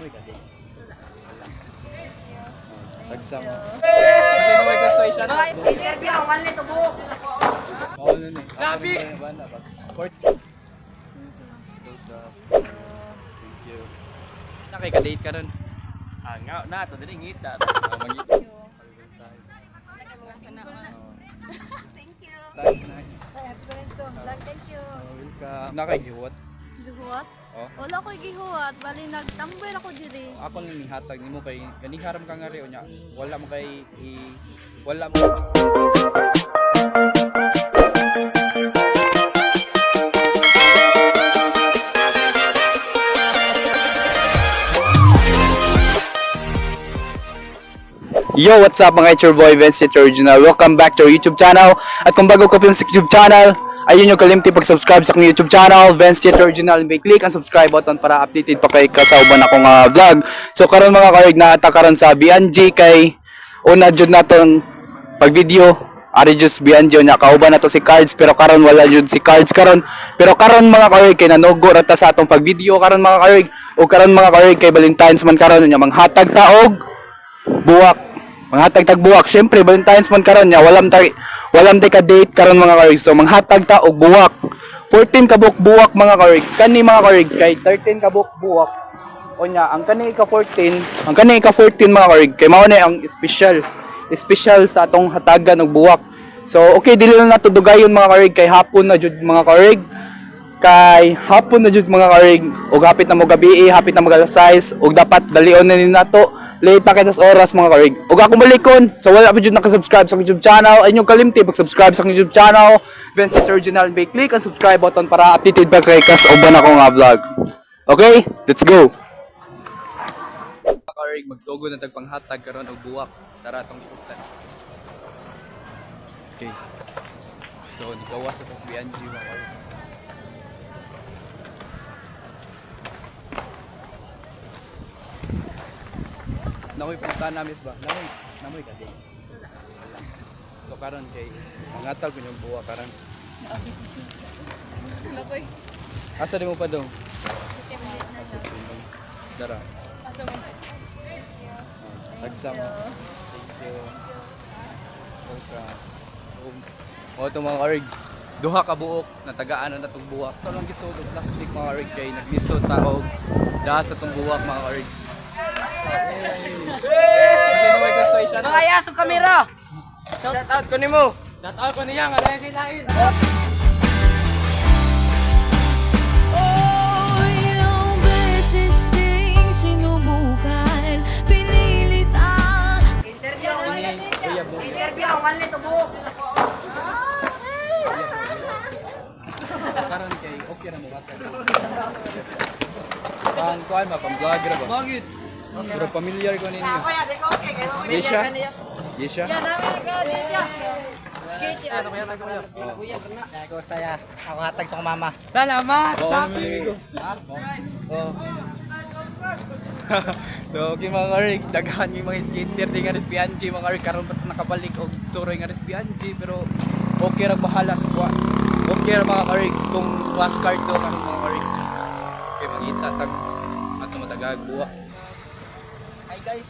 Namoy ka din. Tagsa mo. Sino may gusto siya na? Interview ang mali to buhok. Oo nun eh. Sabi! Thank you. Nakika-date ka nun? Nga, na to dili ngita. Magita. Thank you. Thanks na. Thank you. Welcome. Nakagiwat? Gihuwat? Oh. Wala ko'y gihuwat, bali nagtambay ako diri. Ako lang ni hatag nimo kay ganing haram ka nga rin nya. Wala mo kay wala mo. Yo, what's up mga it's your boy Vincent Original. Welcome back to our YouTube channel. At kung bago ka pa sa YouTube channel, ayun yung kalimti pag-subscribe sa aking YouTube channel, Vincent Original. May click ang subscribe button para updated pa kay kasauban akong vlog. So karon mga karig na atakaron sa BNG kay una jud natong pag-video. Ari jud BNG nya kauban nato si Cards pero karon wala jud si Cards karon. Pero karon mga karig kay nanugo rata sa atong pag-video karon mga karig. O karon mga karig kay Valentine's man karon nya manghatag taog buwak. Manghatag tag buwak. Syempre Valentine's man karon nya walam tay ka date karon mga karig. So manghatag ta og buwak. 14 ka buwak mga karig. Kani mga karig kay 13 ka buwak. O nya ang kani ka 14, ang kani ka 14 mga karig kay mao na ang special sa atong hatagan og buwak. So okay dili na nato dugayon mga karig kay hapon na jud mga karig. Kay hapon na jud mga karig ug hapit na mo gabi, hapit na mag alas 6 ug dapat dalion na ni nato. Late pa kita sa oras mga karig. Ug akong balikon, so wala pa jud naka-subscribe sa YouTube channel. Ayun yung kalimti pag-subscribe sa YouTube channel, Vincent Original. May click ang subscribe button para updated pa kay kas-uban ako nga vlog. Okay, let's go. Mga karig, magsugod na tagpanghatag karon og buwak. Tara tong ikutan. Okay. So, nikawas sa BNG mga karig. Namoy punta namin ba? Namoy ka din. So karon kay mangatag ko yung buwa karon. Nakoy. Asa di mo pa dong? Asa di mo. Dara. Asa mo? Tagsa mo. Thank you. Welcome. O ito mga karig. Duha ka buok na tagaan na itong buwak. Ito lang gisod og plastic mga karig kay naglisod taog dahas sa itong buwak mga karig. Sino may gusto siya na? Mga yaso kamera. Shout out ko nimo. Shout out ko niya nga lain lain. Ilang beses ding sinubukan, pinilit ang Interview ang mali. Interview ang mali to buhok. Karon kay okay ra mo ba? Pang kuan ba pang vlogger ba? Bakit? Pero familiar ko ninyo. Yesha? Yesha? Ano kaya tayo kayo? Ako saya. Ako hatag sa mama. Salamat. Oo, amigo. Oo. So, okay mga karig, daghan yung mga skater di nga rin BNG mga karig, karon pa nakabalik og suroy nga rin BNG pero okay ra bahala sa kuha. Okay ra mga karig kung last card do karon mga karig. Okay, mangita tag ato matagag buwa. Hi guys.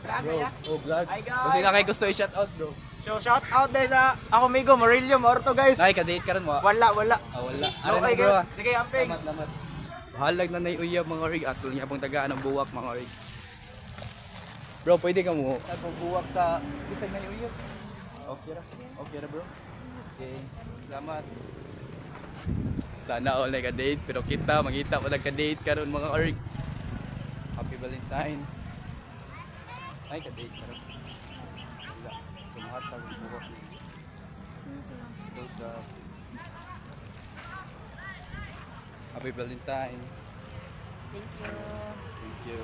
Bro, oh vlog. Hi, guys. Kasi na kay gusto i-shout out bro. So shout out din sa ako migo Marilio Morto guys. Nay ka-date ka ron mo. Wala. Wala. Are na bro. Sige, amping. Lamat. Bahalag na naiuyab mga rig at niya pang tagaan ng buwak mga rig. Bro, pwede ka mo buwak sa bisag na iuyab. Okay ra. Okay ra bro. Okay. Salamat. Sana all ka date pero kita mangita pa nagka-date karon mga rig. Happy Valentine's. Ay ka date karon. Wala. Sumahatag ang buwak. Happy Valentine's. Thank you. Thank you.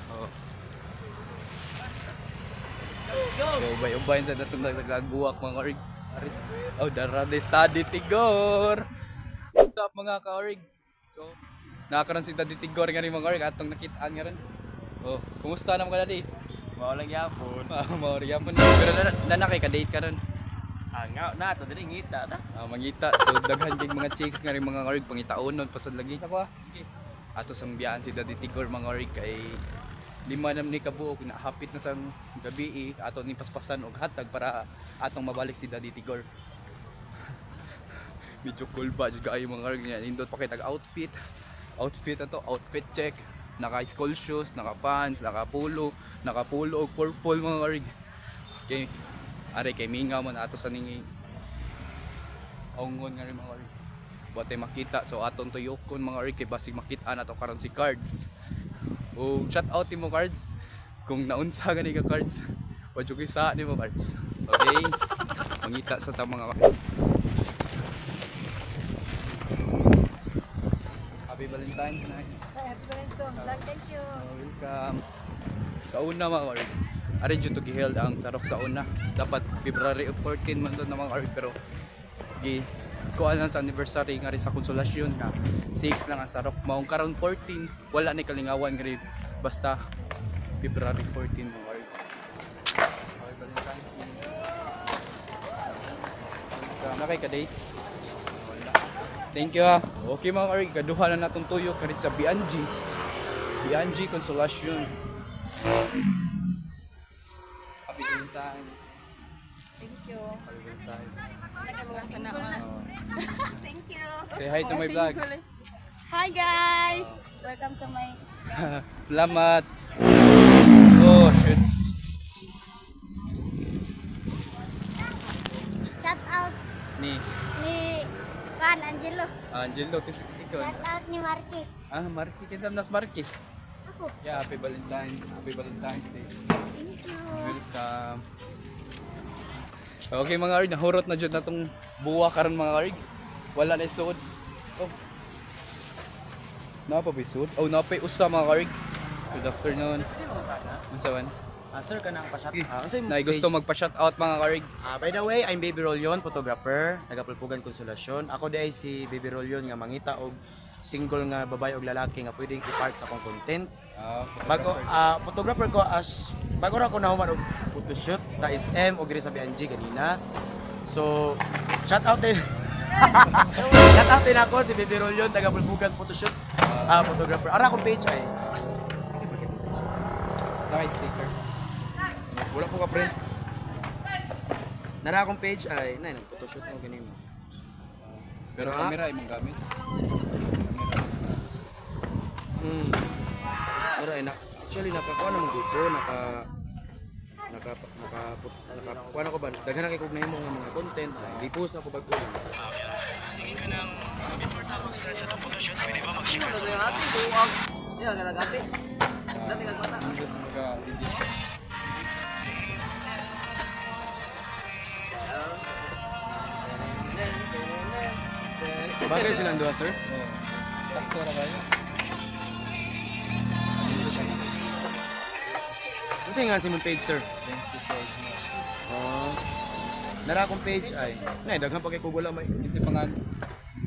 Oh. So, ubay-ubay sa natong nagagaguwak mga karig. Oh, dara de study Tigor. What's up mga karig? So, nakakaroon si Daddy Tigor nga rin mga karig atong nakitaan nga rin. Oh, kumusta naman ka Daddy? Maulang yapon. Maori yapon. Pero na kay ka-date ka ron. Nga, na to dili ngita ta. Mangita. So, daghan kay mga chicks nga rin mga karig pangitaonon pasad lagi. Ako ah. ato sang biyaan si Daddy Tigor mga orig kay lima nam ni kabuok na hapit na sang gabi ato ni paspasan og hatag para atong mabalik si Daddy Tigor. Medyo cool ba jud kaayo mga orig niya. Nindot pa kay tag outfit na to, outfit check, naka school shoes, naka pants, naka polo og purple mga orig. Okay, are kay mingaw man ato sa ningi ongon nga rin mga orig. Batay makita so aton tuyokon mga orig kay basig makita nato karon si Cards. O shout out mo Cards. Kung naunsa gani ka Cards, wadyo kay sa nimo Cards. Okay? Mangita sa ta mga Happy Valentine's night. Happy Valentine's vlog. Thank you. Welcome. Sa una mga orig. Ari jud to giheld ang sarok sa una. Dapat February 14 man to na mga orig pero kuan lang sa anniversary nga rin sa konsolasyon nga 6 lang ang sarok maong karon 14 wala ni kalingawan nga rin basta February 14 mga orig. Okay, Valentine's Day. Nakay ka date? Wala. Thank you ha. Okay mga orig, gaduha na natong tuyo ka rin sa BNG konsolasyon. Happy Valentine's. Thank you. Happy Valentine's. Mga single. Thank you. Say hi to my vlog. Hi guys. Welcome to my Salamat. Oh, shit. Shout out Ni ni Kan Angelo. Angelo kasi ikaw. Shout out ni Marky. Marky kinsam nas Marky. Ako. Yeah, happy Valentine's Day. Thank you. Welcome. Okay mga orig, nahurot na jud natong buwa karon mga orig. Wala na suod. Oh. Napa ba suod? Oh, napay usa mga orig. Good afternoon. Unsa man? Sir, ka nang pa-shot. Nay gusto magpa-shout out mga orig. By the way, I'm Baby Rolyon, photographer, taga-Pulpugan Konsolasyon. Ako di ay si Baby Rolyon nga mangita og single nga babae og lalaki nga pwedeng i-part sa akong content. Bago photographer ko bago ra ko nahuman og photoshoot sa SM o diri sa BNG kanina. So, shout out din. Shout out din ako si Baby Rolyon, taga-Pulpugan photoshoot. Photographer. Ara akong page ay. Nakay sticker. Wala ko ka print. Nara akong page ay, nay nag-photoshoot mo ganimo. Pero camera ay mong gamit. Pero ay actually nakakuha na mong dito, kuha na ko ba? Daghan na kay kog nahimo nga mga content, i-post na ko bago. Sige ka nang before ta mag-start sa photoshoot, pwede ba mag-share sa Yeah, garagati. Dati nagmata. Just mag-edit. Bagay silang duha, sir? Oh. Takto na kayo. Kasi nga si mong page, sir? Nara akong page ay, nay, daghan pa kay kog wala may Kasi pangan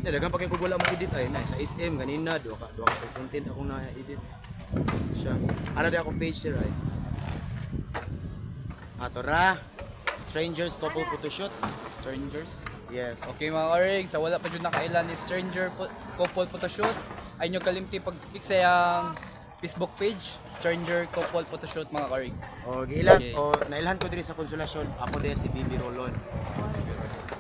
daghan pa kay kog wala edit ay, nay, sa SM ganina, duha ka content akong na-edit. Siya. Ano di akong page, sir ay? Atora. Strangers couple photoshoot. strangers. Yes. Okay mga orig, sa wala pa jud nakailan ni couple photoshoot. Ay nyo kalimti pag-click sa yang Facebook page, Stranger Couple Photoshoot mga orig. O giilan Okay. o nailhan ko diri sa konsolasyon. Ako din si Baby Rolon.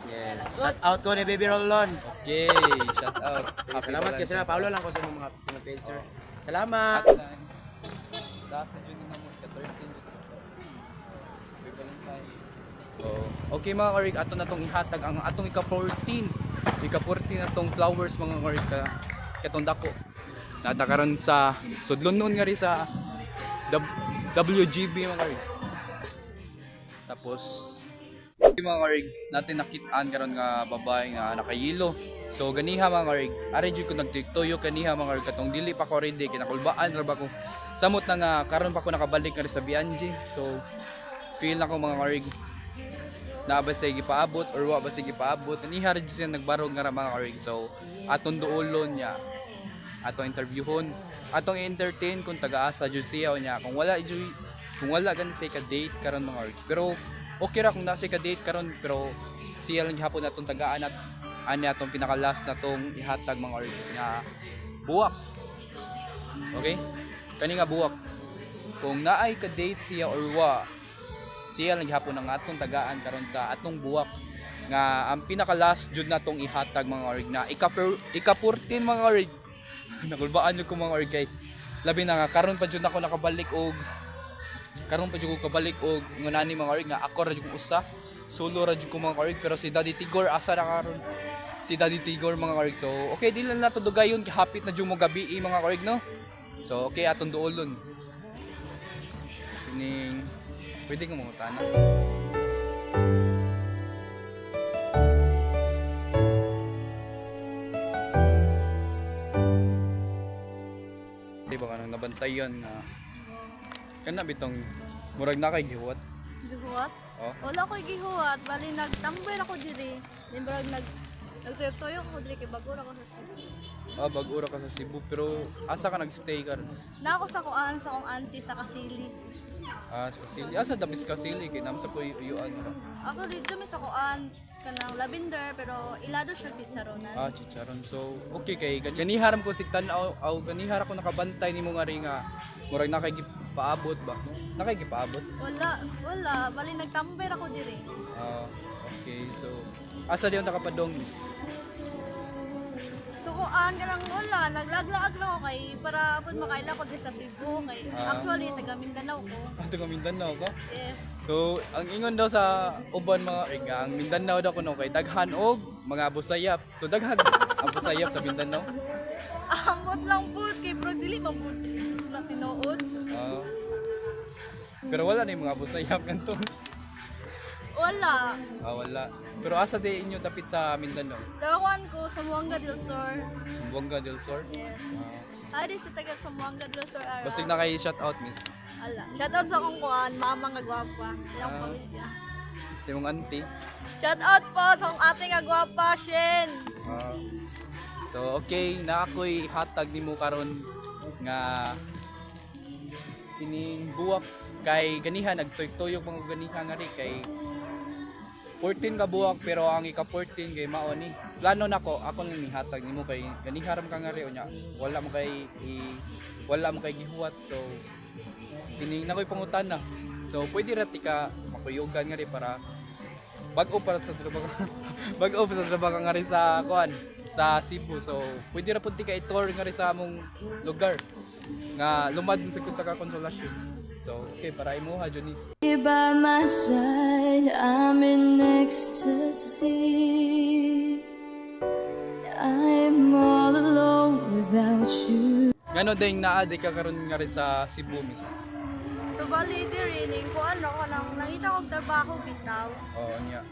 Yes. Shout out ko ni Baby Rolon. Okay, shout out. Salamat kasi na Paulo lang ko sa mga page, sir. Salamat. Dasa jud na mo ka 13. Okay mga orig, ato na tong ihatag ang atong ika-14. Ika-14 na tong flowers mga orig katong dako. Nata karon sa sudlon nun nga rin sa WGB mga orig. Tapos mga orig, natin nakitaan karon nga babae nga nakayilo. So ganiha mga orig, ari jud ko nagtiktoyo kaniha mga orig katong dili pa ko ready kinakulbaan ra ba ko. Samot na nga karon pa ko nakabalik nga rin sa BNG. So feel na ko mga orig na ba sige paabot or wa ba sige paabot. Kaniha ra jud siya nagbarog nga ra mga orig. So aton duolon niya. Atong interviewon, atong i-entertain kung taga-asa jud siya o niya. Kung wala gani siya ka-date karon mga orig. Pero okay ra kung nasa ka-date karon pero siya lang gihapon atong tagaan at ani atong pinaka-last na tong ihatag mga orig nga buwak. Okay? Kani nga buwak. Kung naay ka date siya or wa, siya naghapon ang atong tagaan karon sa atong buwak nga ang pinaka last jud natong ihatag mga org na ika-14 mga org. Nakulbaan jud ko mga org kay labi na nga karon pa jud ako nakabalik og ngunani mga org nga ako ra jud ko usa. Solo ra jud ko mga org pero si Daddy Tigor asa na karon? Si Daddy Tigor mga org. So okay dili na nato dugayon hapit na jud mo gabi mga org no. So okay atong duolon. Kining pwede ko mangutana. Di ba kanang nabantayan na kana bitong murag na kay gihuwat. Gihuwat? Oh. Wala ko'y gihuwat. Bali, nagtambay ako diri. Then, nagtuyok-tuyok ako diri kay bagura ko sa Cebu. Ah, bag-ura ka sa Cebu pero asa ka nagstay karon? Na ako sa kuan sa akong auntie sa Kasili. Ah, sa Kasili. Asa dapat sa Kasili kay nam sa koy uyuan ra. Ako dito mi sa kuan kanang lavender pero ilado siya chicharonan. Ah, chicharon. So, okay kay ganiharam ko si tan-aw ganihara ko nakabantay nimo nga ri nga murag na kay gipaabot ba? Na kay gipaabot? Wala. Bali, nagtambay ako diri. Ah, okay. So, asa diyon nakapadong miss? So kuan kanang wala, naglaglaag lang ako kay para pud makaila ko diri sa Cebu kay actually taga Mindanao ko. Ah, taga Mindanao ka? Yes. So, ang ingon daw sa uban mga riga, ang Mindanao daw kuno kay daghan og mga busayap. So daghan ang busayap sa Mindanao. Ambot lang pud kay bro dili man pud na tinuod. Ah. Pero wala na yung mga busayap kanto. Wala. Ah, wala. Pero asa di inyo dapit sa Mindanao? Tawakan ko sa Muanga del Sur. Sumbuanga del Sur? Yes. Ari sa taga sa Muanga del Sur ara. Basig na kay shout out miss. Ala. Shout out sa akong kuan, mama nga gwapa. Ilang Ah. pamilya. Sa imong auntie. Shout out po sa akong ate nga gwapa, Shen. Ah. So okay, na ako'y hatag nimo karon nga kining buwak kay ganiha nagtuyok-tuyok mga ganiha nga ri kay 14 ka buwak pero ang ika-14 kay mao ni. Plano nako ako nang nihatag nimo kay ganiharam ka nga ri unya. Wala mo kay gihuwat so kining nakoy pangutana. So pwede ra ti ka makuyogan nga ri para bag-o para sa trabaho. Bag-o pa sa trabaho nga ri sa kuan sa Cebu. So pwede ra pud ti ka i-tour nga ri sa among lugar nga lumad sa Kuntaga Konsolasyon. So okay para imuha jud ni. By my side, I'm in ecstasy. I'm all alone without you. Ngano ding naa di ka karon nga ri sa Cebu miss? So bali diri ning kuan ako nang nangita kog trabaho bitaw. Oo niya.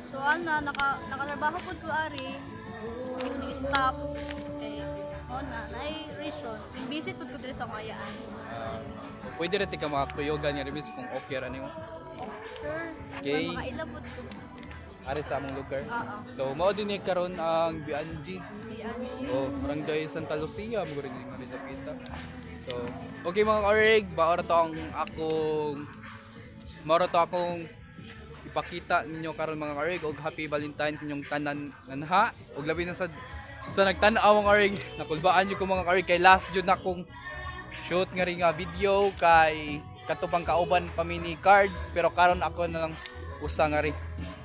So nakatrabaho pud ko ari. So ni-stop. Okay. Nay reason. Visit pud ko diri sa Mayaan. Pwede rin ka mga kuyogan nga ri miss kung okay ra nimo. Sure. Okay. Makaila pud ko. Ari sa among lugar. Oo. So mao din ni karon ang BNG. Yan. Oh, Barangay Santa Lucia mo rin nga rin napita. So, okay mga karig, maora to akong ipakita ninyo karon mga karig og happy Valentine's inyong tanan nanha og labi na sa nagtan-aw mga karig. Nakulbaan jud ko mga karig kay last jud na akong shoot nga rin nga video kay katupang kauban pa mini cards pero karon ako na lang usa nga rin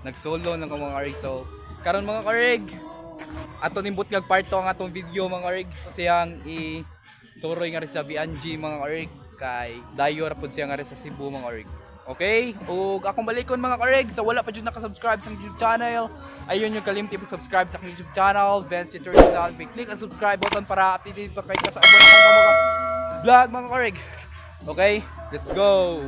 nagsolo ng mga karig. So, karon mga karig ato nimbot nga part to ang atong video mga karig kasi ang soroy nga rin sa BNG mga karig kay dayo ra pud siya nga rin sa Cebu mga karig. Okay? Ug akong balikon mga karig sa wala pa jud naka-subscribe sa YouTube channel. Ayun yung kalimti pag-subscribe sa YouTube channel, Vance Tutorial. Click ang subscribe button para updated pa kayo sa abot ng mga vlog mga karig. Okay? Let's go.